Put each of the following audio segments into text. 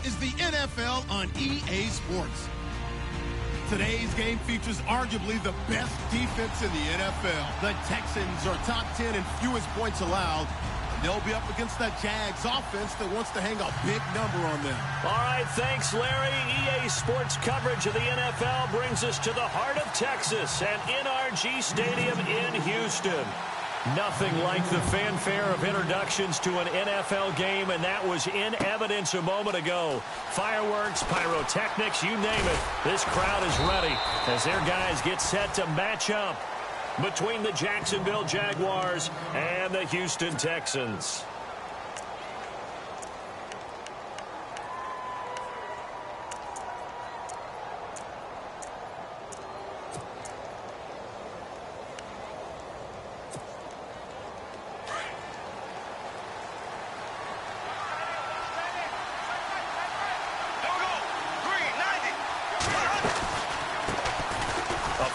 is the NFL on EA Sports. Today's game features arguably the best defense in the NFL. The Texans are top 10 in fewest points allowed. They'll be up against that Jags offense that wants to hang a big number on them. All right, thanks, Larry. EA Sports coverage of the NFL brings us to the heart of Texas and NRG Stadium in Houston. Nothing like the fanfare of introductions to an NFL game, and that was in evidence a moment ago. Fireworks, pyrotechnics, you name it. This crowd is ready as their guys get set to match up between the Jacksonville Jaguars and the Houston Texans.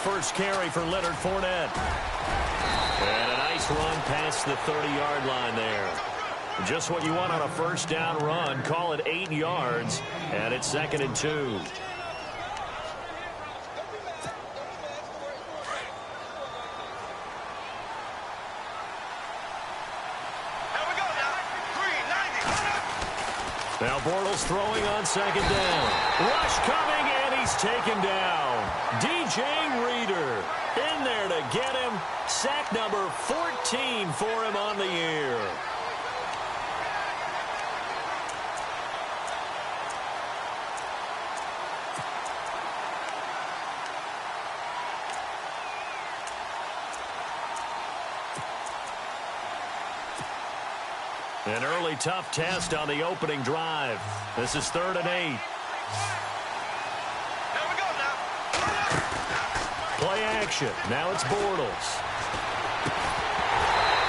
First carry for Leonard Fournette. And a nice run past the 30-yard line there. Just what you want on a first down run. Call it 8 yards, and it's 2nd and 2. Now Bortles throwing on 2nd down. Rush coming, and he's taken down. DJ Reader in there to get him. Sack number 14 for him on the year. An early tough test on the opening drive. This is 3rd and 8. Play action. Now it's Bortles.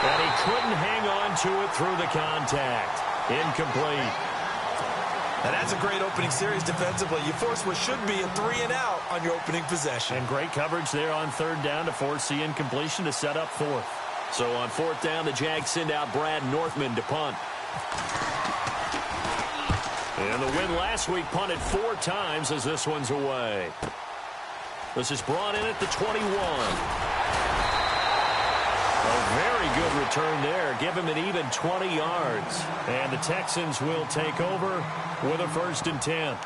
And he couldn't hang on to it through the contact. Incomplete. And that's a great opening series defensively. You force what should be a 3 and out on your opening possession. And great coverage there on 3rd down to force the incompletion to set up 4th. So on 4th down, the Jags send out Brad Northman to punt. And the win last week punted 4 times as this one's away. This is brought in at the 21. A very good return there. Give him an even 20 yards. And the Texans will take over with a 1st and 10.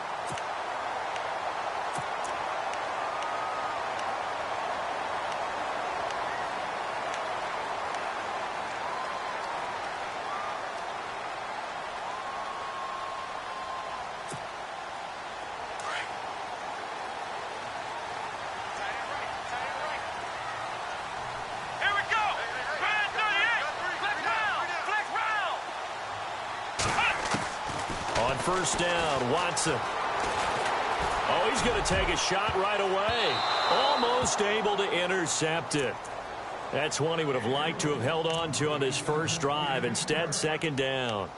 First down, Watson. Oh, he's going to take a shot right away. Almost able to intercept it. That's one he would have liked to have held on to on his first drive. Instead, 2nd down.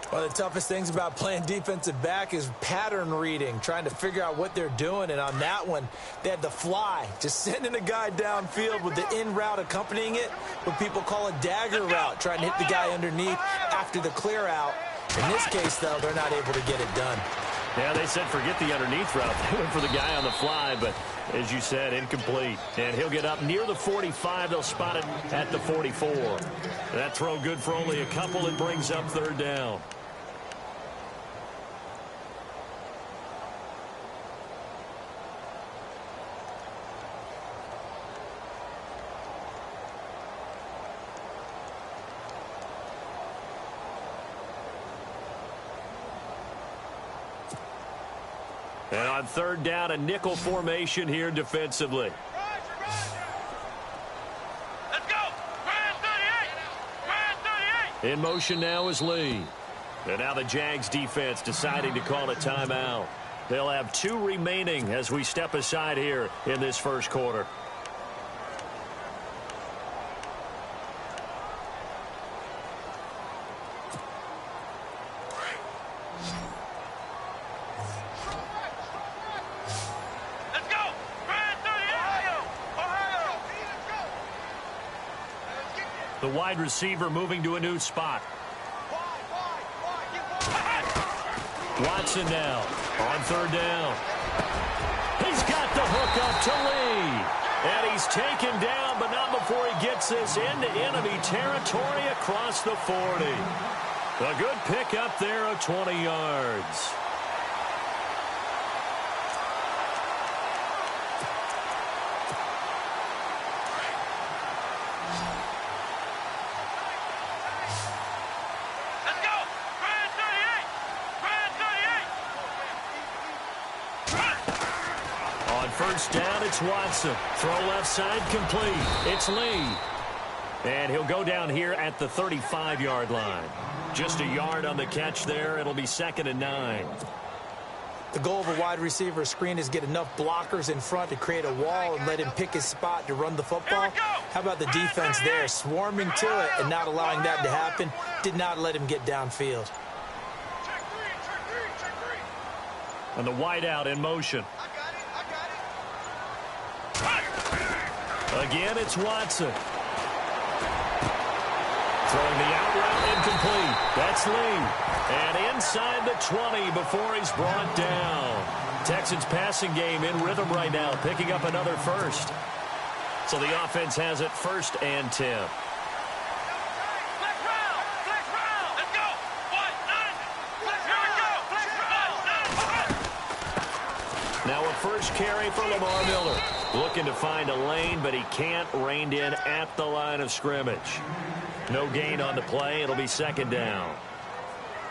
One of the toughest things about playing defensive back is pattern reading, trying to figure out what they're doing. And on that one, they had the fly, just sending a guy downfield with the in route accompanying it, what people call a dagger route, trying to hit the guy underneath after the clear out. In this case, though, they're not able to get it done. Yeah, they said forget the underneath route. They went for the guy on the fly, but as you said, incomplete. And he'll get up near the 45. They'll spot it at the 44. That throw good for only a couple. It brings up 3rd down. And on 3rd down, a nickel formation here defensively. Let's go! Brand 38! Brand 38! In motion now is Lee. And now the Jags defense deciding to call a timeout. They'll have 2 remaining as we step aside here in this first quarter. The wide receiver moving to a new spot. Watson now on third down. He's got the hook up to Lee. And he's taken down, but not before he gets this into enemy territory across the 40. A good pick up there of 20 yards. First down, it's Watson. Throw left side complete. It's Lee. And he'll go down here at the 35-yard line. Just a yard on the catch there. It'll be 2nd and 9. The goal of a wide receiver screen is get enough blockers in front to create a wall and let him pick his spot to run the football. How about the defense there, swarming to it and not allowing that to happen? Did not let him get downfield. And the wideout in motion. Again, it's Watson. Throwing the out route incomplete. That's Lee. And inside the 20 before he's brought down. Texans passing game in rhythm right now, picking up another first. So the offense has it 1st and 10. Now a first carry for Lamar Miller. Looking to find a lane, but he can't. Reined in at the line of scrimmage. No gain on the play. It'll be 2nd down.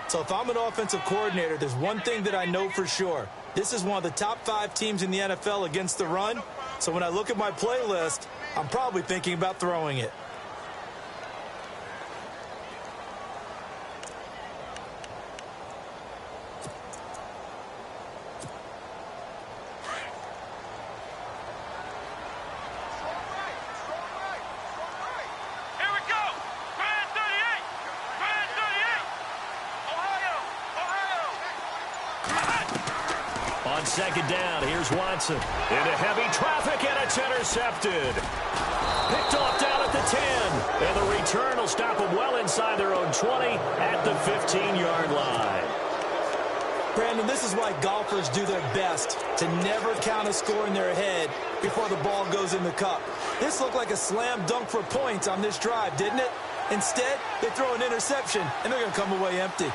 So if I'm an offensive coordinator, there's one thing that I know for sure. This is one of the top 5 teams in the NFL against the run. So when I look at my playlist, I'm probably thinking about throwing it. Second down, here's Watson. Into heavy traffic, and it's intercepted. Picked off down at the 10. And the return will stop them well inside their own 20 at the 15-yard line. Brandon, this is why golfers do their best to never count a score in their head before the ball goes in the cup. This looked like a slam dunk for points on this drive, didn't it? Instead, they throw an interception, and they're going to come away empty.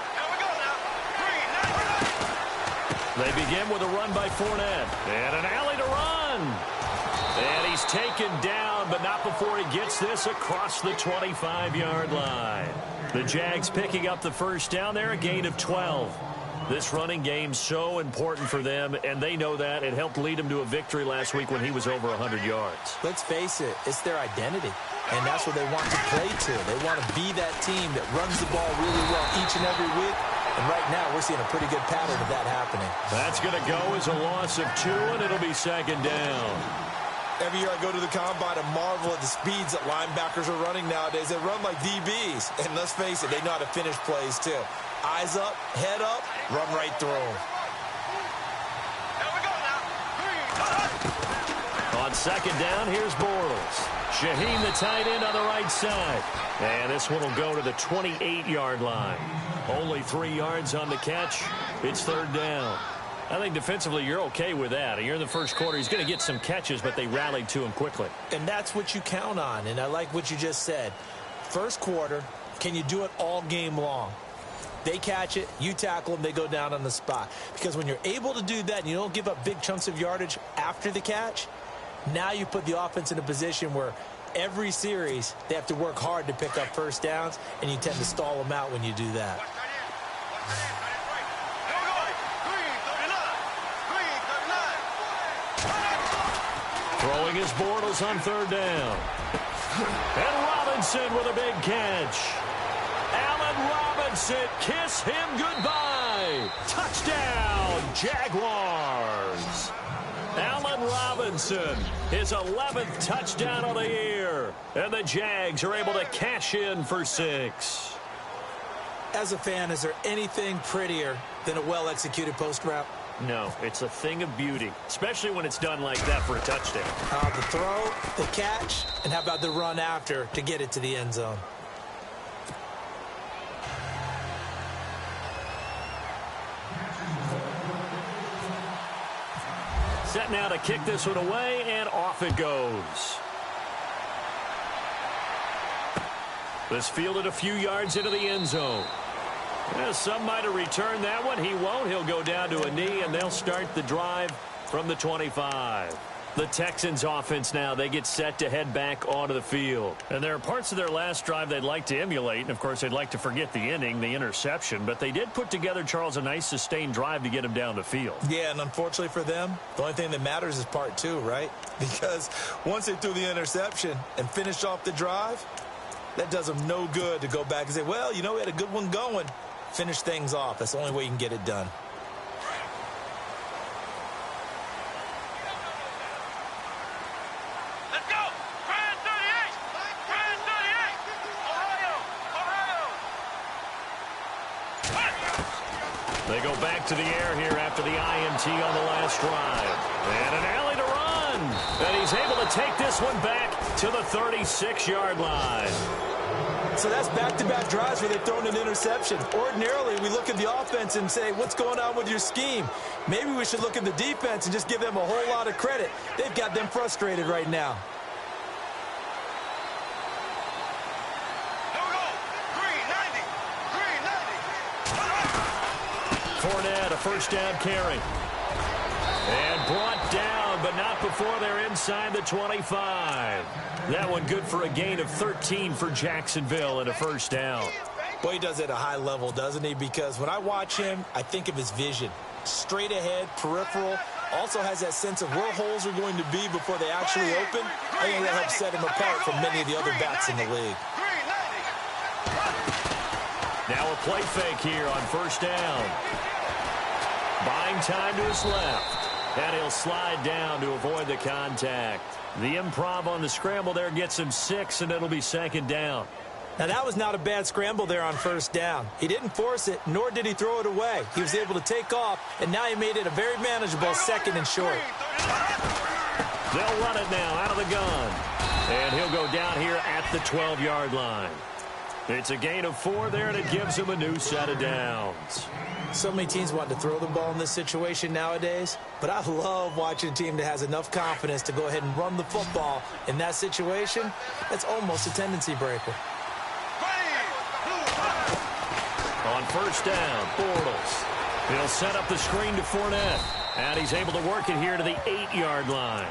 They begin with a run by Fournette. And an alley to run. And he's taken down, but not before he gets this across the 25-yard line. The Jags picking up the first down there, a gain of 12. This running game so important for them, and they know that. It helped lead them to a victory last week when he was over 100 yards. Let's face it, it's their identity, and that's what they want to play to. They want to be that team that runs the ball really well each and every week. And right now, we're seeing a pretty good pattern of that happening. That's going to go as a loss of 2, and it'll be 2nd down. Every year I go to the combine and marvel at the speeds that linebackers are running nowadays. They run like DBs. And let's face it, they know how to finish plays, too. Eyes up, head up, run right through them. On 2nd down, here's Bortles. Shaheen, the tight end, on the right side. And this one will go to the 28-yard line. Only 3 yards on the catch. It's 3rd down. I think defensively you're okay with that. You're in the first quarter. He's going to get some catches, but they rallied to him quickly. And that's what you count on, and I like what you just said. First quarter, can you do it all game long? They catch it, you tackle them, they go down on the spot. Because when you're able to do that and you don't give up big chunks of yardage after the catch, now you put the offense in a position where every series they have to work hard to pick up first downs, and you tend to stall them out when you do that. Throwing his Bortles on 3rd down. And Robinson with a big catch. Allen Robinson, kiss him goodbye. Touchdown, Jaguars. Allen Robinson, his 11th touchdown of the year. And the Jags are able to cash in for 6. As a fan, is there anything prettier than a well-executed post route? No, it's a thing of beauty, especially when it's done like that for a touchdown. The throw, the catch, and how about the run after to get it to the end zone? Set now to kick this one away, and off it goes. This fielded a few yards into the end zone. Well, some might have returned that one. He won't. He'll go down to a knee, and they'll start the drive from the 25. The Texans offense now, they get set to head back onto the field. And there are parts of their last drive they'd like to emulate. And, of course, they'd like to forget the inning, the interception. But they did put together, Charles, a nice sustained drive to get him down the field. Yeah, and unfortunately for them, the only thing that matters is part two, right? Because once they threw the interception and finished off the drive, that does them no good to go back and say, well, you know, we had a good one going. Finish things off. That's the only way you can get it done. They go back to the air here after the INT on the last drive. And an alley to run. And he's able to take this one back to the 36-yard line. So that's back-to-back drives where they've thrown an interception. Ordinarily, we look at the offense and say, what's going on with your scheme? Maybe we should look at the defense and just give them a whole lot of credit. They've got them frustrated right now. Fournette, a first down carry. And brought down, but not before they're inside the 25. That one good for a gain of 13 for Jacksonville and a first down. Boy, he does it at a high level, doesn't he? Because when I watch him, I think of his vision. Straight ahead, peripheral. Also has that sense of where holes are going to be before they actually open. I think that helps set him apart from many of the other backs in the league. Now a play fake here on first down. Buying time to his left. And he'll slide down to avoid the contact. The improv on the scramble there gets him 6, and it'll be second down. Now, that was not a bad scramble there on first down. He didn't force it, nor did he throw it away. He was able to take off, and now he made it a very manageable second and short. They'll run it now out of the gun. And he'll go down here at the 12-yard line. It's a gain of 4 there, and it gives him a new set of downs. So many teams want to throw the ball in this situation nowadays, but I love watching a team that has enough confidence to go ahead and run the football in that situation. That's almost a tendency breaker. On first down, Bortles. He'll set up the screen to Fournette, and he's able to work it here to the 8-yard line.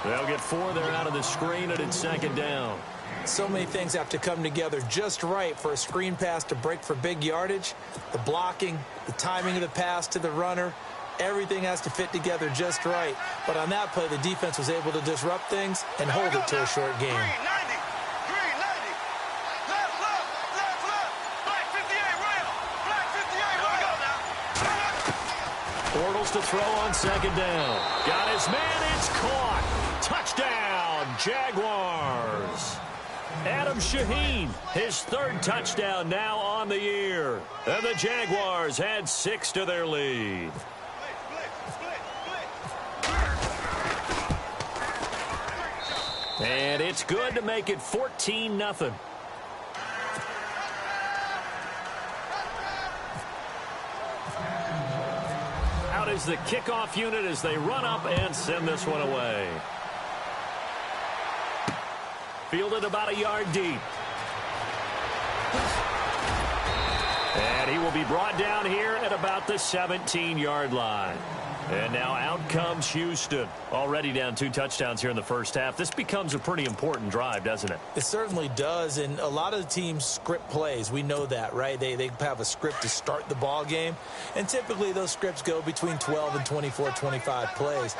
They'll get 4 there out of the screen, and it's second down. So many things have to come together just right for a screen pass to break for big yardage. The blocking, the timing of the pass to the runner, everything has to fit together just right. But on that play, the defense was able to disrupt things and hold it to a short game. Bortles to throw on second down. Got his man, it's caught. Touchdown, Jaguars. Adam Shaheen, his 3rd touchdown now on the year. And the Jaguars add 6 to their lead. And it's good to make it 14-0. Out is the kickoff unit as they run up and send this one away. Fielded about a yard deep. And he will be brought down here at about the 17-yard line. And now out comes Houston. Already down 2 touchdowns here in the first half. This becomes a pretty important drive, doesn't it? It certainly does, and a lot of the teams script plays. We know that, right? They have a script to start the ball game, and typically those scripts go between 12 and 24, 25 plays.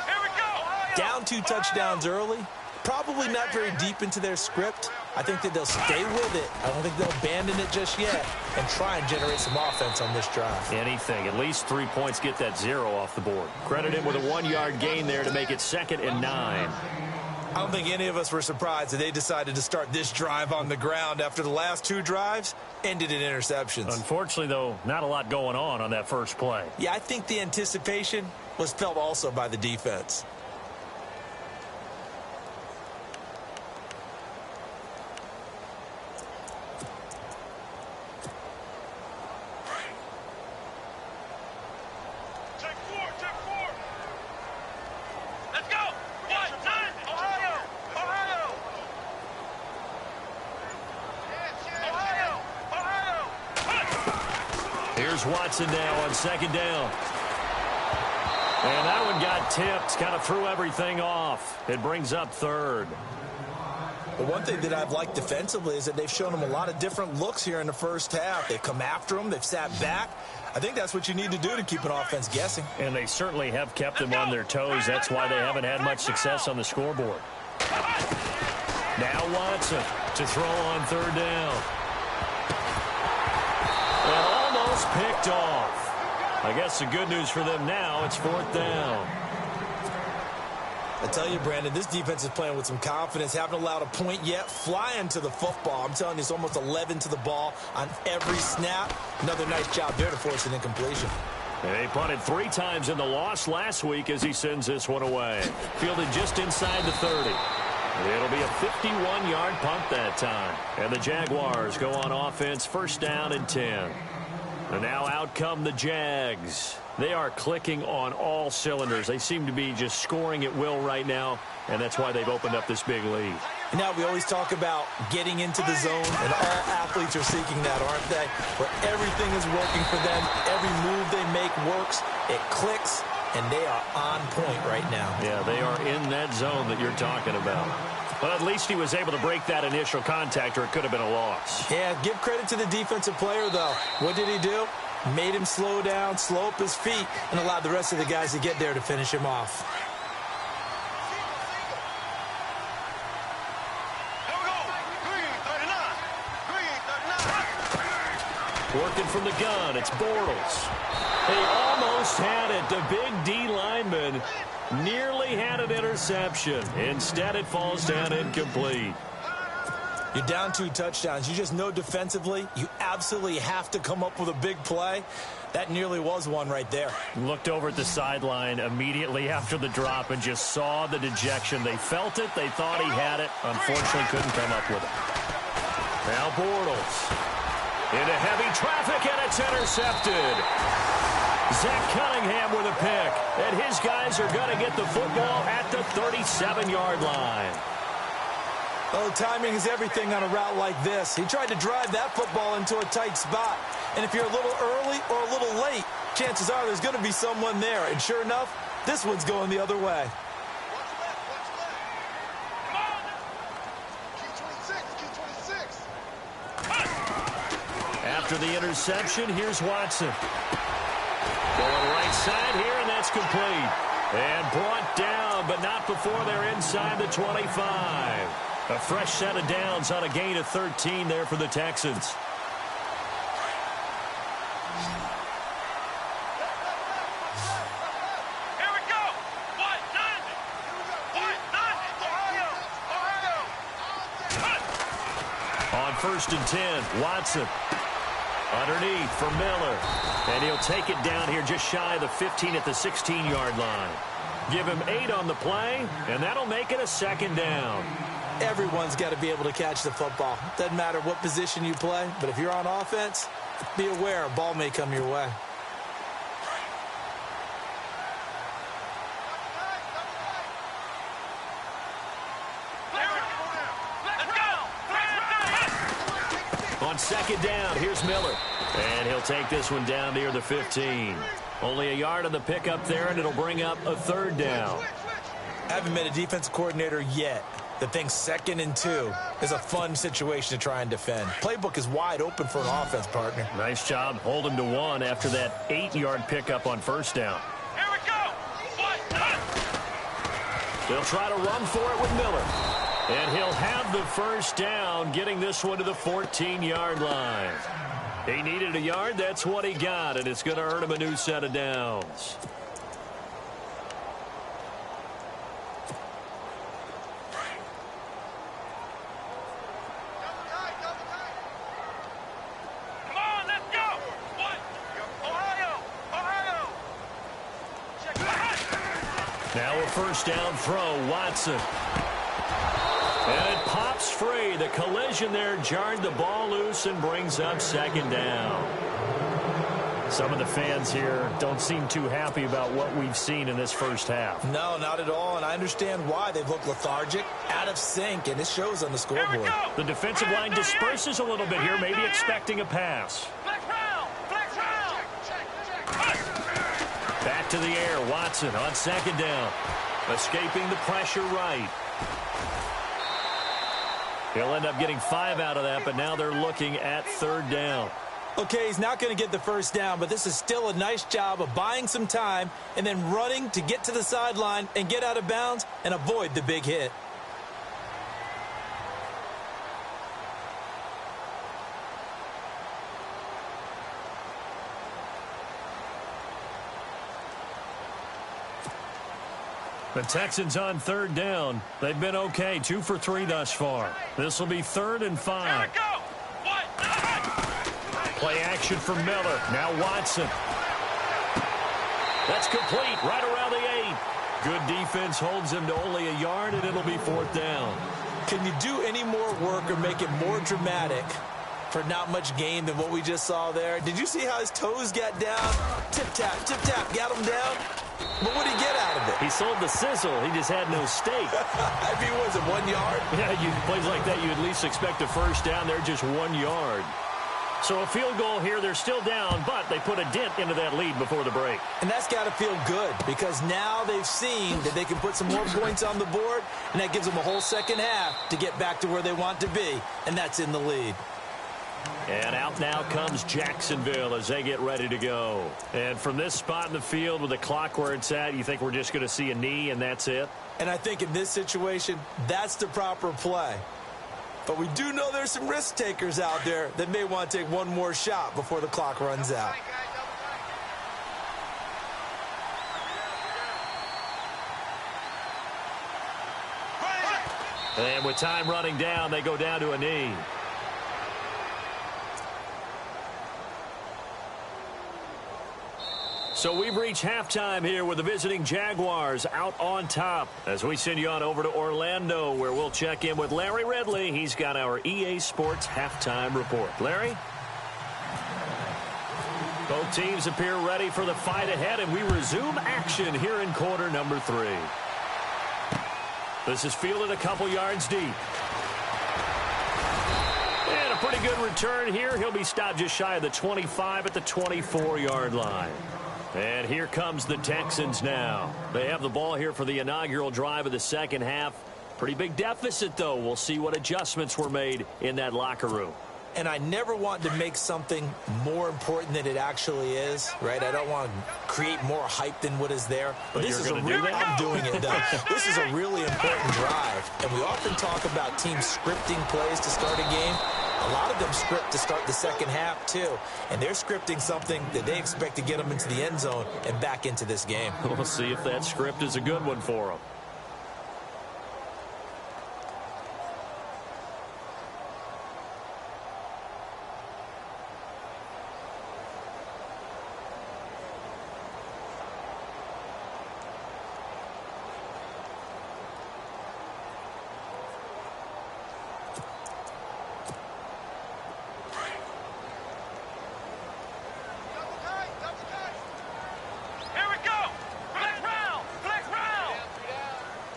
Down 2 touchdowns early, probably not very deep into their script. I think that they'll stay with it. I don't think they'll abandon it just yet and try and generate some offense on this drive. Anything. At least 3 points, get that 0 off the board. Credit him with a 1-yard gain there to make it 2nd and 9. I don't think any of us were surprised that they decided to start this drive on the ground after the last 2 drives ended in interceptions. Unfortunately, though, not a lot going on that first play. Yeah, I think the anticipation was felt also by the defense. Let's go. What? Ohio. Ohio. Ohio. Here's Watson now on second down. And that one got tipped, kind of threw everything off. It brings up third. The one thing that I've liked defensively is that they've shown him a lot of different looks here in the first half. They've come after him. They've sat back. I think that's what you need to do to keep an offense guessing. And they certainly have kept them on their toes. That's why they haven't had much success on the scoreboard. Now Watson to throw on third down. And almost picked off. I guess the good news for them now, it's fourth down. I tell you, Brandon, this defense is playing with some confidence. Haven't allowed a point yet. Flying to the football. I'm telling you, it's almost 11 to the ball on every snap. Another nice job there to force an incompletion. They punted 3 times in the loss last week as he sends this one away. Fielded just inside the 30. It'll be a 51-yard punt that time. And the Jaguars go on offense, first down and 10. And now out come the Jags. They are clicking on all cylinders. They seem to be just scoring at will right now, and that's why they've opened up this big lead. And now we always talk about getting into the zone, and all athletes are seeking that, aren't they? Where everything is working for them. Every move they make works. It clicks, and they are on point right now. Yeah, they are in that zone that you're talking about. But at least he was able to break that initial contact, or it could have been a loss. Yeah, give credit to the defensive player, though. What did he do? Made him slow down, slow up his feet, and allowed the rest of the guys to get there to finish him off. Working from the gun, it's Bortles. They almost had it. The big D lineman nearly had an interception. Instead, it falls down incomplete. You're down 2 touchdowns. You just know defensively you absolutely have to come up with a big play. That nearly was one right there. Looked over at the sideline immediately after the drop and just saw the dejection. They felt it. They thought he had it. Unfortunately, couldn't come up with it. Now Bortles into heavy traffic, and it's intercepted. Zach Cunningham with a pick. And his guys are going to get the football at the 37-yard line. Oh, timing is everything on a route like this. He tried to drive that football into a tight spot. And if you're a little early or a little late, chances are there's going to be someone there. And sure enough, this one's going the other way. After the interception, here's Watson. Going right side here, and that's complete. And brought down, but not before they're inside the 25. A fresh set of downs on a gain of 13 there for the Texans. Here we go. Ohio. On first and 10, Watson. Underneath for Miller. And he'll take it down here just shy of the 15 at the 16-yard line. Give him 8 on the play, and that'll make it a second down. Everyone's got to be able to catch the football. Doesn't matter what position you play, but if you're on offense, be aware a ball may come your way. On second down, here's Miller. And he'll take this one down near the 15. Only a yard on the pickup there, and it'll bring up a third down. I haven't met a defense coordinator yet that thinks 2nd and 2 is a fun situation to try and defend. Playbook is wide open for an offense, partner. Nice job holding to 1 after that 8-yard pickup on first down. Here we go. They'll try to run for it with Miller. And he'll have the first down, getting this one to the 14-yard line. He needed a yard. That's what he got, and it's going to earn him a new set of downs. Come on, let's go. Ohio. Check it out. Now a first down throw, Watson. And it pops free. The collision there jarred the ball loose and brings up second down. Some of the fans here don't seem too happy about what we've seen in this first half. No, not at all, and I understand why. They've looked lethargic, out of sync, and it shows on the scoreboard. The defensive line disperses a little bit here, maybe expecting a pass. Back to the air, Watson on second down. Escaping the pressure right. He'll end up getting 5 out of that, but now they're looking at third down. Okay, he's not going to get the first down, but this is still a nice job of buying some time and then running to get to the sideline and get out of bounds and avoid the big hit. The Texans on third down. They've been okay, 2 for 3 thus far. This will be 3rd and 5. Play action for Miller. Now Watson. That's complete right around the 8. Good defense holds him to only a yard, and it'll be 4th down. Can you do any more work or make it more dramatic for not much gain than what we just saw there? Did you see how his toes got down? Tip-tap, got him down. But what did he get out of it? He sold the sizzle. He just had no steak. I mean, was it 1 yard? Yeah, plays like that, you at least expect a first down. They're just 1 yard. So a field goal here. They're still down, but they put a dent into that lead before the break. And that's got to feel good because now they've seen that they can put some more points on the board, and that gives them a whole second half to get back to where they want to be, and that's in the lead. And out now comes Jacksonville as they get ready to go. And from this spot in the field with the clock where it's at, you think we're just going to see a knee and that's it? And I think in this situation, that's the proper play. But we do know there's some risk takers out there that may want to take one more shot before the clock runs out. And with time running down, they go down to a knee. So we've reached halftime here with the visiting Jaguars out on top as we send you on over to Orlando where we'll check in with Larry Ridley. He's got our EA Sports halftime report. Larry? Both teams appear ready for the fight ahead, and we resume action here in quarter number 3. This is fielded a couple yards deep. And a pretty good return here. He'll be stopped just shy of the 25 at the 24-yard line. And here comes the Texans now. They have the ball here for the inaugural drive of the second half. Pretty big deficit, though. We'll see what adjustments were made in that locker room. And I never want to make something more important than it actually is, right? I don't want to create more hype than what is there. But this is a really, I'm doing it, though. This is a really important drive. And we often talk about teams scripting plays to start a game. A lot of them script to start the second half, too. And they're scripting something that they expect to get them into the end zone and back into this game. We'll see if that script is a good one for them.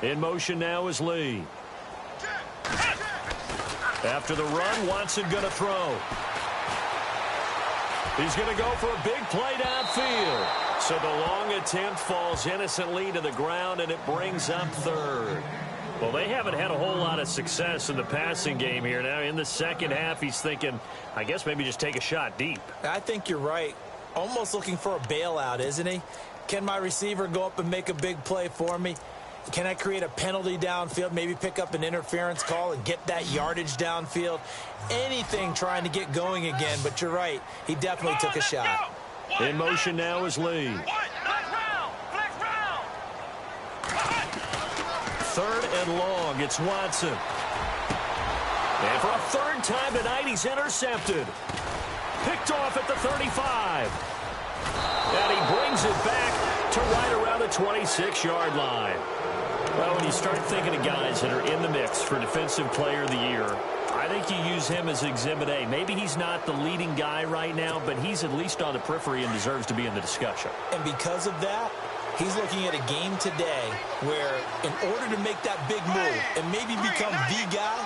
In motion now is Lee. After the run, Watson going to throw. He's going to go for a big play downfield. So the long attempt falls innocently to the ground, and it brings up third. Well, they haven't had a whole lot of success in the passing game here. Now, in the second half, he's thinking, I guess maybe just take a shot deep. I think you're right. Almost looking for a bailout, isn't he? Can my receiver go up and make a big play for me? Can I create a penalty downfield, maybe pick up an interference call and get that yardage downfield? Anything trying to get going again, but you're right. He definitely took a shot. In motion now is Lee. Third and long, it's Watson. And for a third time tonight, he's intercepted. Picked off at the 35. And he brings it back to right around the 26-yard line. Well, when you start thinking of guys that are in the mix for Defensive Player of the Year, I think you use him as Exhibit A. Maybe he's not the leading guy right now, but he's at least on the periphery and deserves to be in the discussion. And because of that, he's looking at a game today where in order to make that big move and maybe become the guy,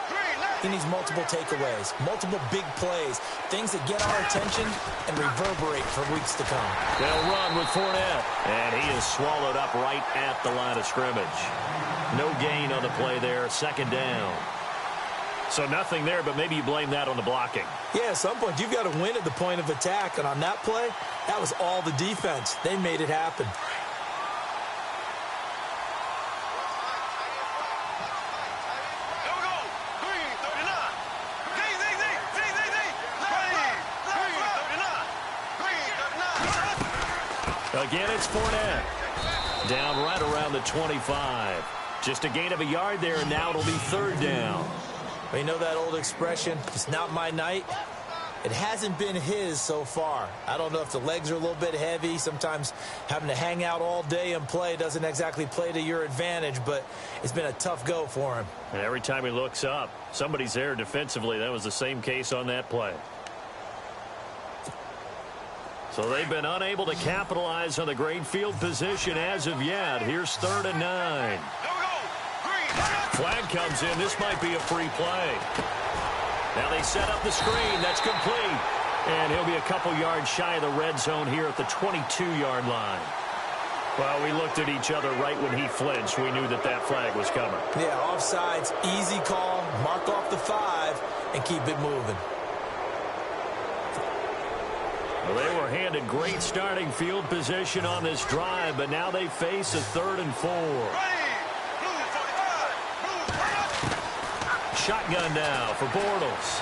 he needs multiple takeaways, multiple big plays, things that get our attention and reverberate for weeks to come. They'll run with Fournette, and he is swallowed up right at the line of scrimmage. No gain on the play there, second down. So nothing there, but maybe you blame that on the blocking. Yeah, at some point you've got to win at the point of attack, and on that play, that was all the defense. They made it happen. Again, it's Fournette. Down right around the 25. Just a gain of a yard there, and now it'll be third down. Well, you know that old expression, it's not my night? It hasn't been his so far. I don't know if the legs are a little bit heavy. Sometimes having to hang out all day and play doesn't exactly play to your advantage, but it's been a tough go for him. And every time he looks up, somebody's there defensively. That was the same case on that play. So they've been unable to capitalize on the great field position as of yet. Here's 3rd and 9. Flag comes in. This might be a free play. Now they set up the screen. That's complete. And he'll be a couple yards shy of the red zone here at the 22-yard line. Well, we looked at each other right when he flinched. We knew that that flag was coming. Yeah, offsides, easy call. Mark off the 5 and keep it moving. Well, they were handed great starting field position on this drive, but now they face a 3rd and 4. Shotgun now for Bortles.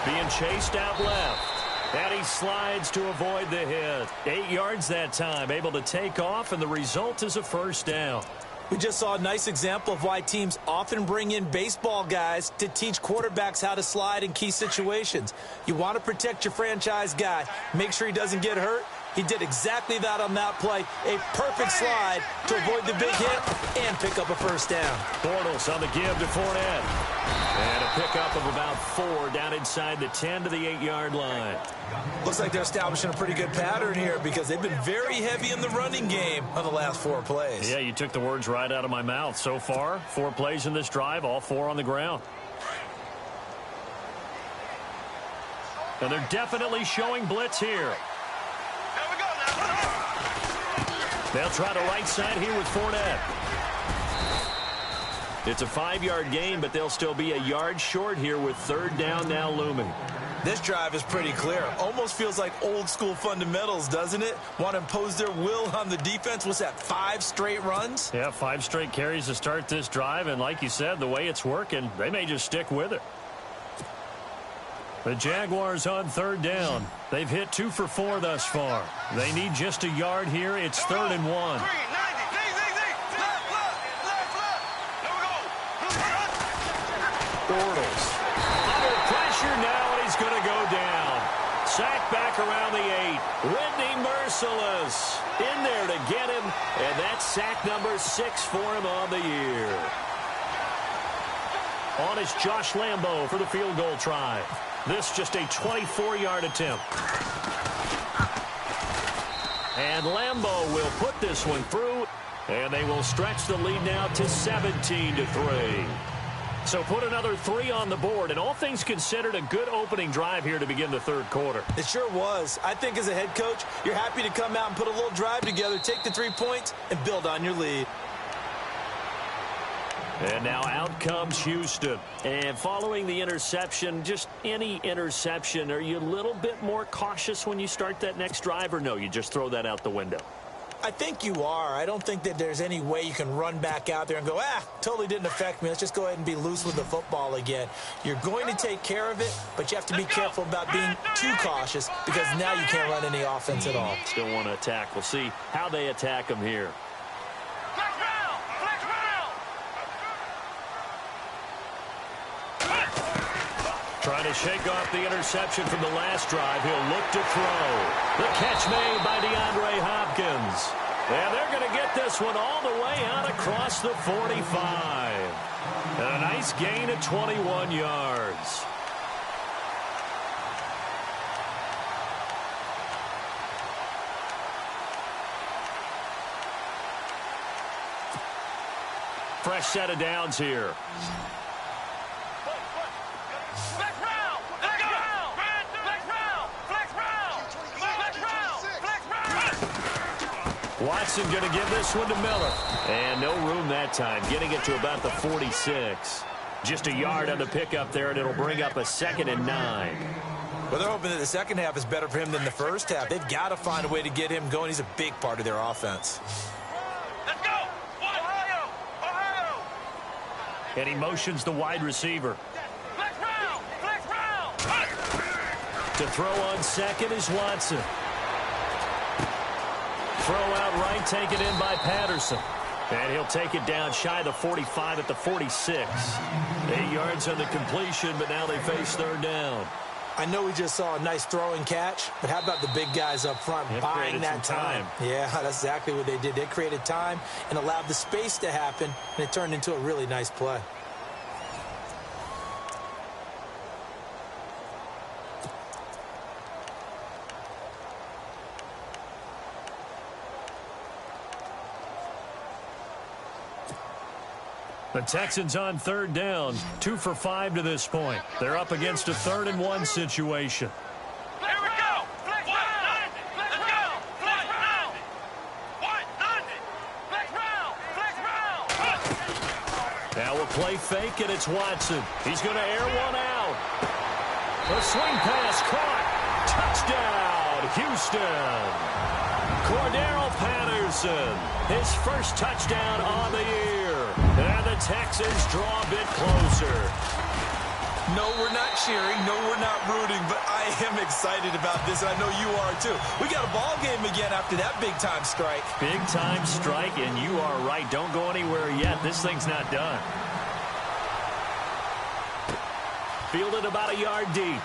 Being chased out left. And he slides to avoid the hit. 8 yards that time, able to take off, and the result is a first down. We just saw a nice example of why teams often bring in baseball guys to teach quarterbacks how to slide in key situations. You want to protect your franchise guy. Make sure he doesn't get hurt. He did exactly that on that play. A perfect slide to avoid the big hit and pick up a first down. Bortles on the give to Fournette. And a pickup of about 4 down inside the 10 to the 8-yard line. Looks like they're establishing a pretty good pattern here because they've been very heavy in the running game on the last 4 plays. Yeah, you took the words right out of my mouth. So far, 4 plays in this drive, all 4 on the ground. And they're definitely showing blitz here. They'll try the right side here with Fournette. It's a 5-yard gain, but they'll still be a yard short here with 3rd down now looming. This drive is pretty clear. Almost feels like old school fundamentals, doesn't it? Want to impose their will on the defense. What's that, 5 straight runs? Yeah, 5 straight carries to start this drive, and like you said, the way it's working, they may just stick with it. The Jaguars on 3rd down. They've hit 2 for 4 thus far. They need just a yard here. It's 3rd and 1. Bortles. Under pressure now, and he's going to go down. Sacked back around the 8. Whitney Merciless in there to get him, and that's sack number 6 for him on the year. On is Josh Lambo for the field goal try. This just a 24-yard attempt. And Lambo will put this one through, and they will stretch the lead now to 17-3. So put another 3 on the board, and all things considered, a good opening drive here to begin the 3rd quarter. It sure was. I think as a head coach, you're happy to come out and put a little drive together, take the 3 points, and build on your lead. And now out comes Houston. And following the interception, just any interception, are you a little bit more cautious when you start that next drive, or no, you just throw that out the window? I think you are. I don't think that there's any way you can run back out there and go, totally didn't affect me. Let's just go ahead and be loose with the football again. You're going to take care of it, but you have to be careful about being too cautious because now you can't run any offense at all. Still want to attack. We'll see how they attack them here. Trying to shake off the interception from the last drive. He'll look to throw. The catch made by DeAndre Hopkins. And they're going to get this one all the way out across the 45. And a nice gain of 21 yards. Fresh set of downs here. Watson going to give this one to Miller. And no room that time, getting it to about the 46. Just a yard on the pickup there, and it'll bring up a 2nd and 9. Well, they're hoping that the second half is better for him than the first half. They've got to find a way to get him going. He's a big part of their offense. Let's go! Ohio! Ohio! And he motions the wide receiver. Flex round! Flex round! To throw on second is Watson. Throw out right, taken in by Patterson. And he'll take it down shy of the 45 at the 46. 8 yards on the completion, but now they face third down. I know we just saw a nice throwing catch, but how about the big guys up front buying that time? Yeah, that's exactly what they did. They created time and allowed the space to happen, and it turned into a really nice play. The Texans on third down, 2 for 5 to this point. They're up against a 3rd and 1 situation. Here we go! Flex round! Let's go! Flex round! Flex round! Flex round! Now we'll play fake, and it's Watson. He's going to air one out. A swing pass caught. Touchdown, Houston. Cordero Patterson, his first touchdown on the year. And the Texans draw a bit closer. No, we're not cheering. No, we're not rooting. But I am excited about this, and I know you are too. We got a ball game again after that big-time strike. Big-time strike, and you are right. Don't go anywhere yet. This thing's not done. Fielded about a yard deep.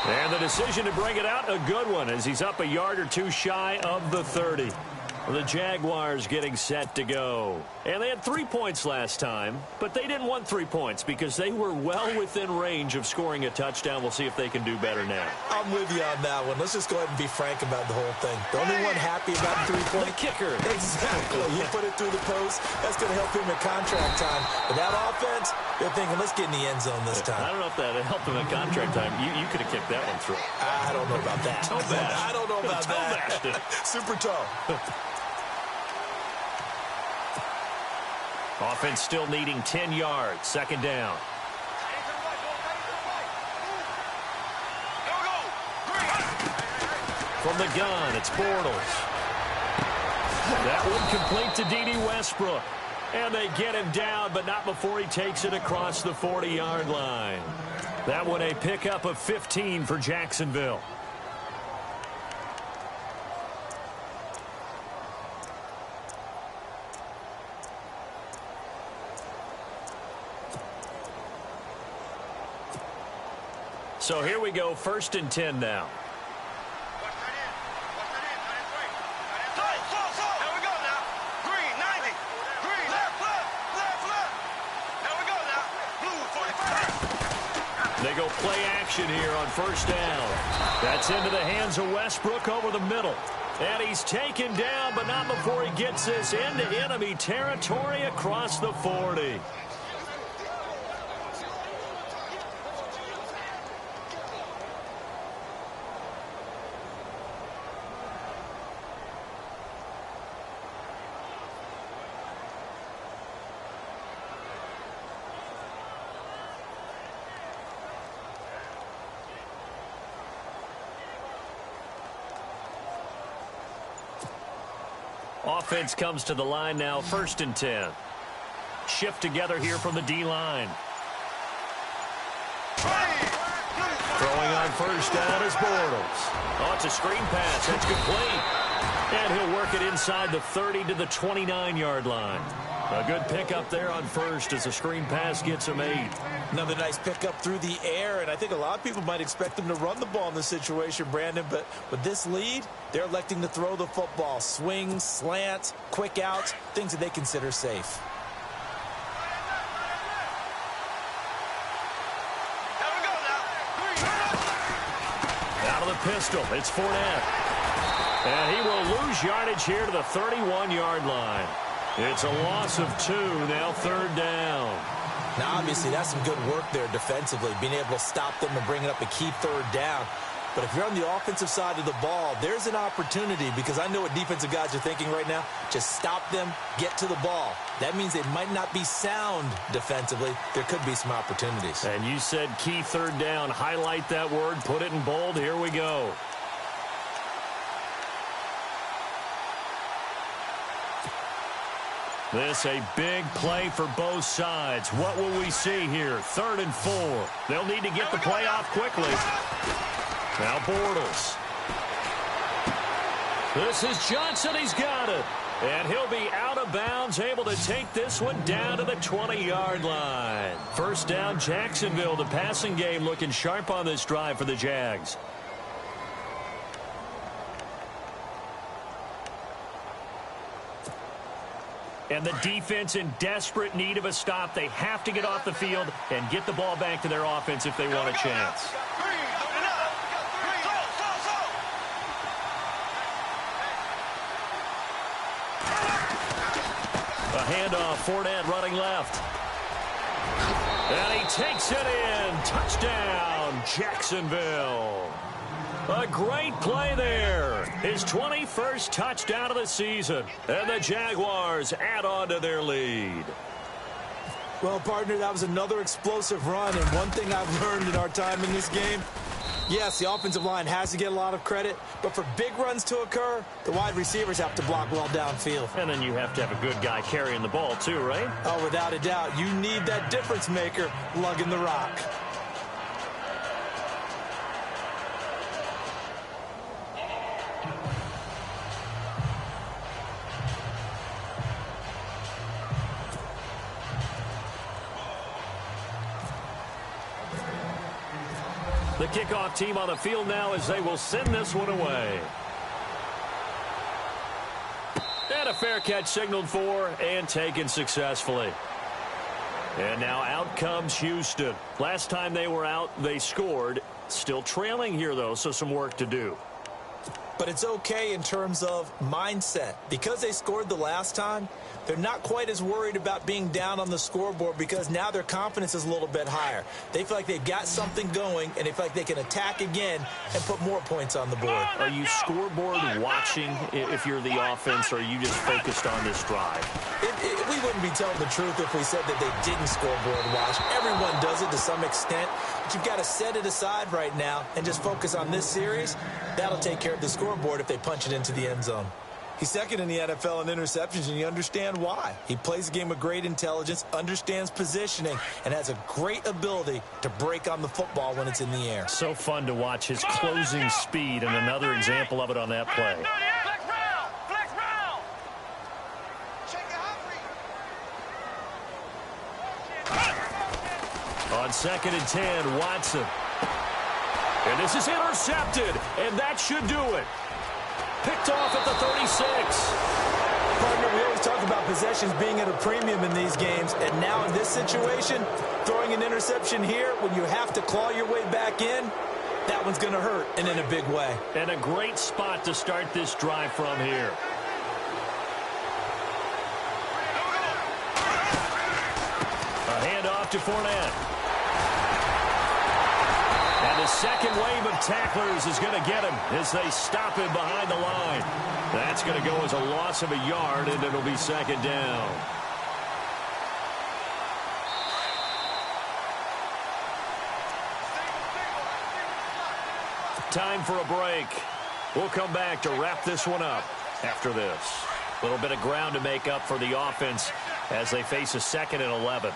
And the decision to bring it out, a good one, as he's up a yard or two shy of the 30. The Jaguars getting set to go. And they had 3 points last time, but they didn't want 3 points because they were well within range of scoring a touchdown. We'll see if they can do better now. I'm with you on that one. Let's just go ahead and be frank about the whole thing. The only one happy about the 3-point. The kicker. Exactly. You put it through the post. That's going to help him at contract time. But that offense, they're thinking, let's get in the end zone this time. I don't know if that helped him at contract time. You could have kicked that one through. I don't know about that. I don't know about that. Super toe. Offense still needing 10 yards. 2nd down. From the gun, it's Bortles. That one complete to D.D. Westbrook. And they get him down, but not before he takes it across the 40-yard line. That one a pickup of 15 for Jacksonville. So here we go, 1st and 10 now. There we go now. Green, 90. Green, left. There we go now. Blue, 45. They go play action here on 1st down. That's into the hands of Westbrook over the middle. And he's taken down, but not before he gets this into enemy territory across the 40. Offense comes to the line now, 1st and 10. Shift together here from the D-line. Throwing on 1st down is Bortles. Oh, it's a screen pass. It's complete. And he'll work it inside the 30 to the 29-yard line. A good pickup there on first as the screen pass gets him 8. Another nice pickup through the air, and I think a lot of people might expect them to run the ball in this situation, Brandon, but with this lead, they're electing to throw the football. Swings, slants, quick outs, things that they consider safe. There we go now. Out of the pistol, it's Fournette. And he will lose yardage here to the 31-yard line. It's a loss of 2, now 3rd down. Now, obviously, that's some good work there defensively, being able to stop them and bringing up a key 3rd down. But if you're on the offensive side of the ball, there's an opportunity, because I know what defensive guys are thinking right now. Just stop them, get to the ball. That means they might not be sound defensively. There could be some opportunities. And you said key 3rd down. Highlight that word, put it in bold. Here we go. This a big play for both sides. What will we see here? 3rd and 4. They'll need to get the play off quickly. Now Bortles. This is Johnson. He's got it. And he'll be out of bounds, able to take this one down to the 20-yard line. First down, Jacksonville. The passing game looking sharp on this drive for the Jags. And the defense in desperate need of a stop. They have to get off the field and get the ball back to their offense if they want a chance. A handoff, Fournette running left. And he takes it in. Touchdown, Jacksonville. A great play there. His 21st touchdown of the season. And the Jaguars add on to their lead. Well, partner, that was another explosive run. And one thing I've learned in our time in this game, yes, the offensive line has to get a lot of credit. But for big runs to occur, the wide receivers have to block well downfield. And then you have to have a good guy carrying the ball too, right? Oh, without a doubt. You need that difference maker lugging the rock. The kickoff team on the field now as they will send this one away. And a fair catch signaled for and taken successfully. And now out comes Houston. Last time they were out, they scored. Still trailing here, though, so some work to do. But it's okay in terms of mindset. Because they scored the last time, they're not quite as worried about being down on the scoreboard because now their confidence is a little bit higher. They feel like they've got something going, and they feel like they can attack again and put more points on the board. Are you scoreboard watching if you're the offense, or are you just focused on this drive? We wouldn't be telling the truth if we said that they didn't scoreboard watch. Everyone does it to some extent, but you've got to set it aside right now and just focus on this series. That'll take care of the scoreboard if they punch it into the end zone. He's second in the NFL in interceptions, and you understand why. He plays a game with great intelligence, understands positioning, and has a great ability to break on the football when it's in the air. So fun to watch his closing speed, and another example of it on that play. Flex round! Flex round! On 2nd and 10, Watson. And this is intercepted, and that should do it. Picked off at the 36. Partner, we always talk about possessions being at a premium in these games, and now in this situation, throwing an interception here when you have to claw your way back in, that one's going to hurt, and in a big way. And a great spot to start this drive from here. A handoff to Fournette. And the second wave of tacklers is going to get him as they stop him behind the line. That's going to go as a loss of a yard, and it'll be 2nd down. Time for a break. We'll come back to wrap this one up after this. A little bit of ground to make up for the offense as they face a 2nd and 11.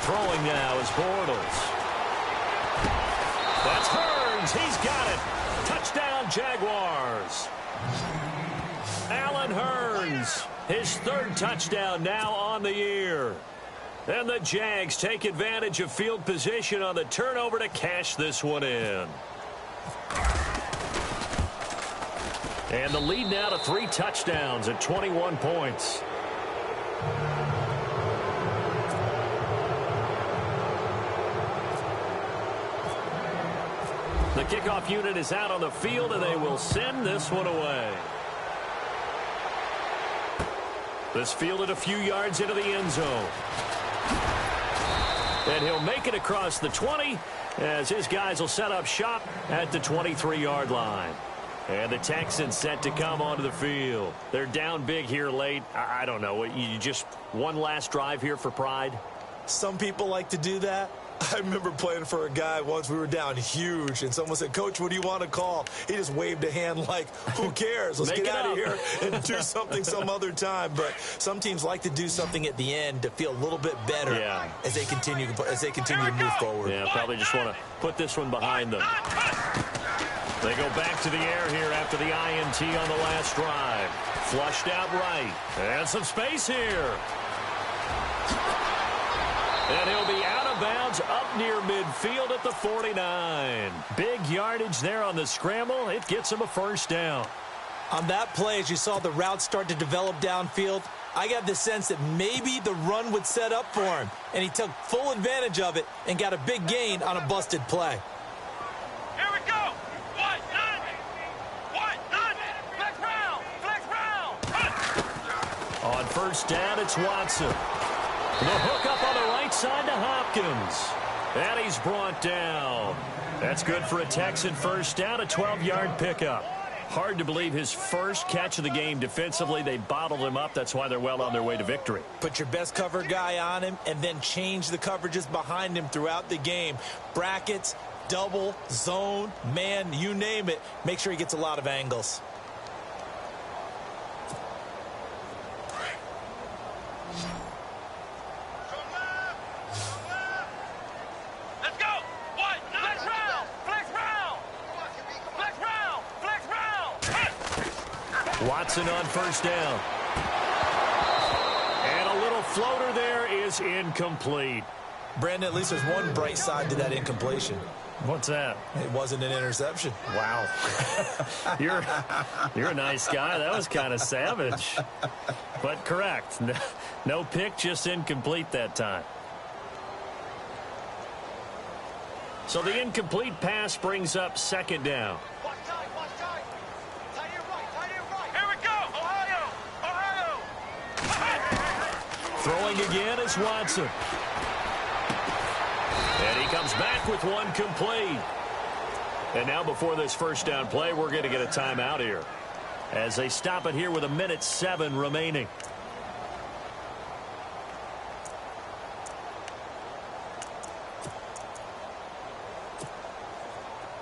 Throwing now is Bortles. That's Hearns. He's got it. Touchdown, Jaguars. Allen Hearns, his third touchdown now on the year. And the Jags take advantage of field position on the turnover to cash this one in. And the lead now to 3 touchdowns at 21 points. The kickoff unit is out on the field, and they will send this one away. This fielded a few yards into the end zone. And he'll make it across the 20 as his guys will set up shop at the 23-yard line. And the Texans set to come onto the field. They're down big here late. I don't know. You just one last drive here for pride? Some people like to do that. I remember playing for a guy once. We were down huge, and someone said, "Coach, what do you want to call?" He just waved a hand like, who cares? Let's get out of here and do something some other time. But some teams like to do something at the end to feel a little bit better as they continue to move forward. Yeah, probably just want to put this one behind them. They go back to the air here after the INT on the last drive. Flushed out right. And some space here. And he'll be out of bounds up near midfield at the 49. Big yardage there on the scramble. It gets him a first down. On that play, as you saw the route start to develop downfield, I got the sense that maybe the run would set up for him. And he took full advantage of it and got a big gain on a busted play. Here we go. What? None. What? None. Flex round. On first down, it's Watson. The hook up on the right side to Hopkins. And he's brought down. That's good for a Texan first down, a 12-yard pickup. Hard to believe his first catch of the game defensively. They bottled him up. That's why they're well on their way to victory. Put your best cover guy on him and then change the coverages behind him throughout the game. Brackets, double, zone, man, you name it. Make sure he gets a lot of angles. Watson on first down. And a little floater there is incomplete. Brandon, at least there's one bright side to that incompletion. What's that? It wasn't an interception. Wow. You're a nice guy. That was kind of savage. But correct. No pick, just incomplete that time. So the incomplete pass brings up second down. Throwing again is Watson. And he comes back with one complete. And now before this first down play, we're going to get a timeout here as they stop it here with 1:07 remaining.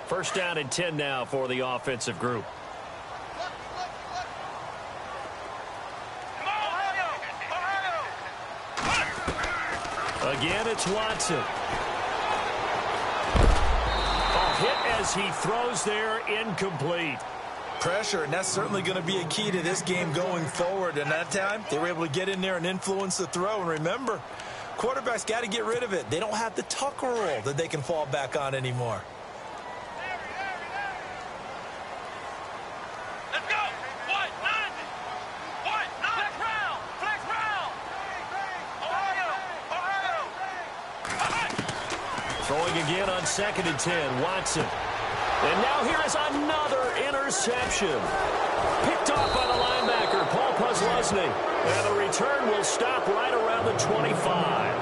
First down and 10 now for the offensive group. Again, it's Watson. A hit as he throws there, incomplete. Pressure, and that's certainly going to be a key to this game going forward. And that time, they were able to get in there and influence the throw. And remember, quarterbacks got to get rid of it. They don't have the Tucker rule that they can fall back on anymore. Throwing again on 2nd and 10, Watson. And now here is another interception. Picked off by the linebacker, Paul Puslesny. And the return will stop right around the 25.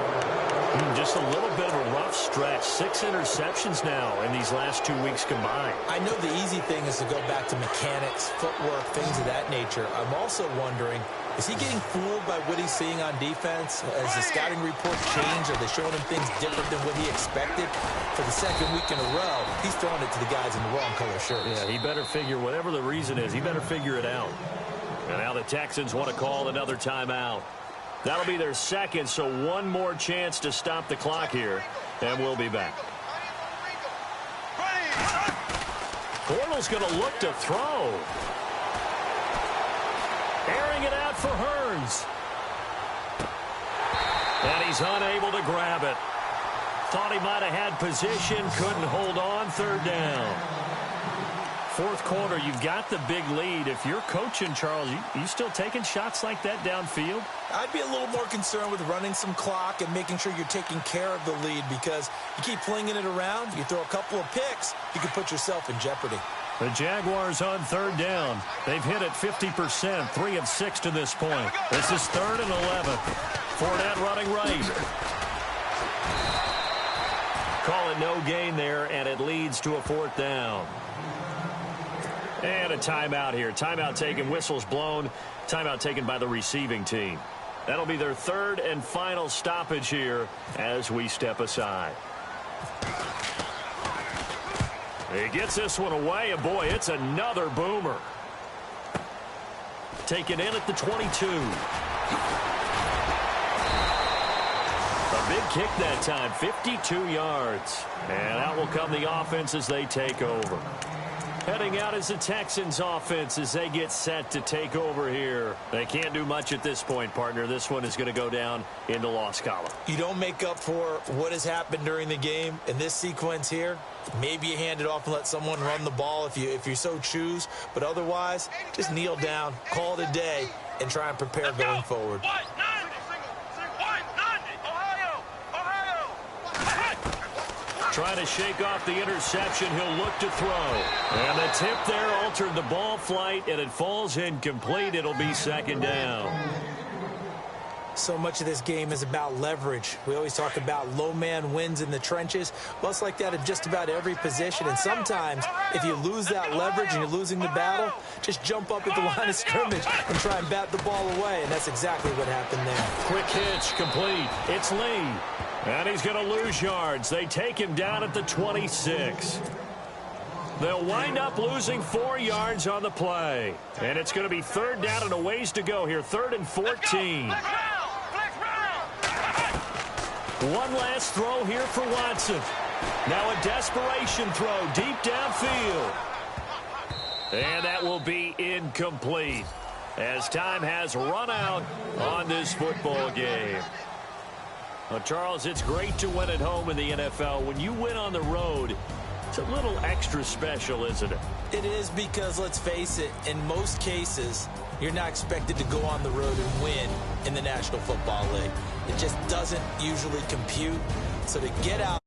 Just a little bit of a rough stretch. 6 interceptions now in these last 2 weeks combined. I know the easy thing is to go back to mechanics, footwork, things of that nature. I'm also wondering, is he getting fooled by what he's seeing on defense? As the scouting reports change, are they showing him things different than what he expected? For the second week in a row, he's throwing it to the guys in the wrong color shirts. Yeah, he better figure, whatever the reason is, he better figure it out. And now the Texans want to call another timeout. That'll be their second, so one more chance to stop the clock here, and we'll be back. Bortles going to look to throw. Airing it out for Hearns. And he's unable to grab it. Thought he might have had position, couldn't hold on, third down. Fourth quarter, you've got the big lead. If you're coaching, Charles, you still taking shots like that downfield? I'd be a little more concerned with running some clock and making sure you're taking care of the lead, because you keep flinging it around, you throw a couple of picks, you can put yourself in jeopardy. The Jaguars on third down. They've hit it 50%, 3 of 6 to this point. This is 3rd and 11. Fournette running right. Call it no gain there, and it leads to a 4th down. And a timeout here. Timeout taken, whistles blown. Timeout taken by the receiving team. That'll be their 3rd and final stoppage here as we step aside. He gets this one away, and boy, it's another boomer. Taken in at the 22. A big kick that time, 52 yards. And out will come the offense as they take over. Heading out is the Texans offense as they get set to take over here. They can't do much at this point, partner. This one is going to go down in the loss column. You don't make up for what has happened during the game in this sequence here. Maybe you hand it off and let someone run the ball if you so choose. But otherwise, just kneel down, call it a day, and try and prepare going forward. Trying to shake off the interception. He'll look to throw. And the tip there altered the ball flight, and it falls incomplete. It'll be 2nd down. So much of this game is about leverage. We always talk about low man wins in the trenches. Well, it's like that in just about every position. And sometimes, if you lose that leverage and you're losing the battle, just jump up at the line of scrimmage and try and bat the ball away. And that's exactly what happened there. Quick hitch, complete. It's Lee. And he's going to lose yards. They take him down at the 26. They'll wind up losing 4 yards on the play. And it's going to be 3rd down and a ways to go here. 3rd and 14. One last throw here for Watson. Now a desperation throw deep downfield. And that will be incomplete as time has run out on this football game. Well, Charles, it's great to win at home in the NFL. When you win on the road, it's a little extra special, isn't it? It is, because, let's face it, in most cases, you're not expected to go on the road and win in the National Football League. It just doesn't usually compute. So to get out